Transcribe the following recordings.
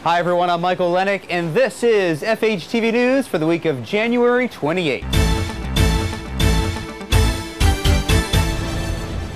Hi everyone, I'm Michael Lennick, and this is FHTV News for the week of January 28th.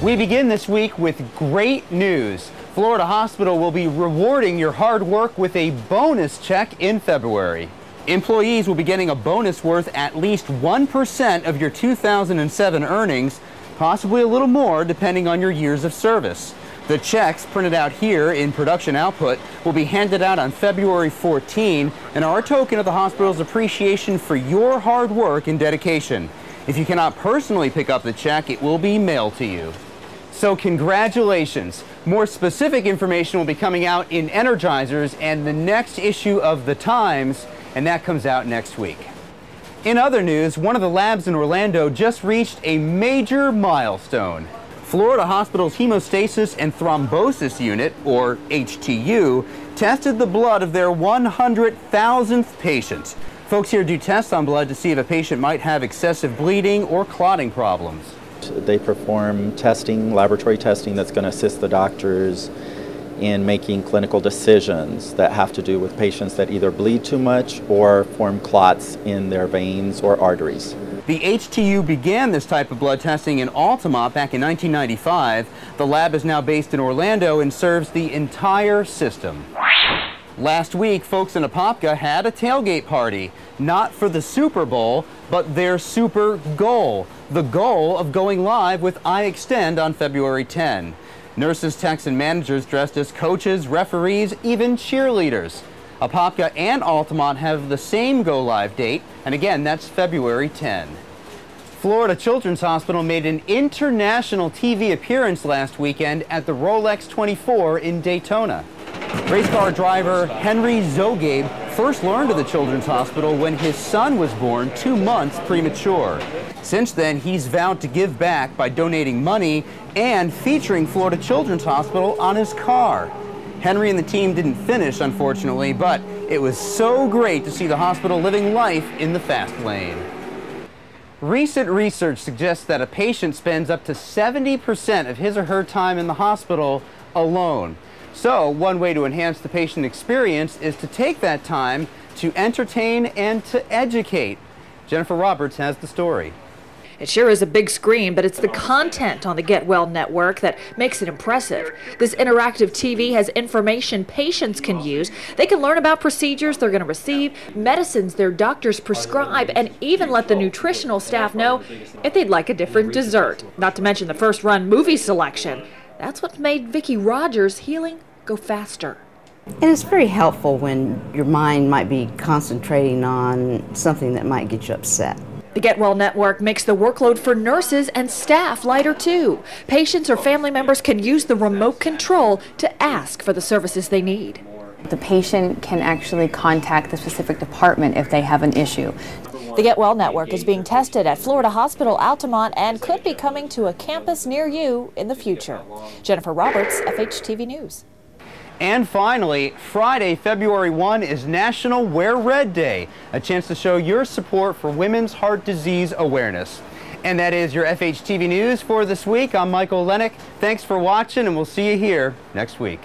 We begin this week with great news. Florida Hospital will be rewarding your hard work with a bonus check in February. Employees will be getting a bonus worth at least 1% of your 2007 earnings, possibly a little more depending on your years of service. The checks, printed out here in production output, will be handed out on February 14 and are a token of the hospital's appreciation for your hard work and dedication. If you cannot personally pick up the check, it will be mailed to you. So congratulations. More specific information will be coming out in Energizers and the next issue of The Times, and that comes out next week. In other news, one of the labs in Orlando just reached a major milestone. Florida Hospital's Hemostasis and Thrombosis Unit, or HTU, tested the blood of their 100,000th patient. Folks here do tests on blood to see if a patient might have excessive bleeding or clotting problems. They perform testing, laboratory testing, that's going to assist the doctors in making clinical decisions that have to do with patients that either bleed too much or form clots in their veins or arteries. The HTU began this type of blood testing in Altamont back in 1995. The lab is now based in Orlando and serves the entire system. Last week, folks in Apopka had a tailgate party, not for the Super Bowl, but their super goal, the goal of going live with iExtend on February 10. Nurses, techs, and managers dressed as coaches, referees, even cheerleaders. Apopka and Altamont have the same go-live date, and again, that's February 10. Florida Children's Hospital made an international TV appearance last weekend at the Rolex 24 in Daytona. Race car driver Henry Zogabe first learned of the Children's Hospital when his son was born 2 months premature. Since then, he's vowed to give back by donating money and featuring Florida Children's Hospital on his car. Henry and the team didn't finish, unfortunately, but it was so great to see the hospital living life in the fast lane. Recent research suggests that a patient spends up to 70% of his or her time in the hospital alone. So, one way to enhance the patient experience is to take that time to entertain and to educate. Jennifer Roberts has the story. It sure is a big screen, but it's the content on the Get Well network that makes it impressive. This interactive TV has information patients can use. They can learn about procedures they're going to receive, medicines their doctors prescribe, and even let the nutritional staff know if they'd like a different dessert. Not to mention the first-run movie selection. That's what made Vicki Rogers' healing go faster. And it's very helpful when your mind might be concentrating on something that might get you upset. The Get Well network makes the workload for nurses and staff lighter too. Patients or family members can use the remote control to ask for the services they need. The patient can actually contact the specific department if they have an issue. The Get Well network is being tested at Florida Hospital Altamont and could be coming to a campus near you in the future. Jennifer Roberts, FHTV News. And finally, Friday, February 1 is National Wear Red Day, a chance to show your support for women's heart disease awareness. And that is your FHTV News for this week. I'm Michael Lennick. Thanks for watching, and we'll see you here next week.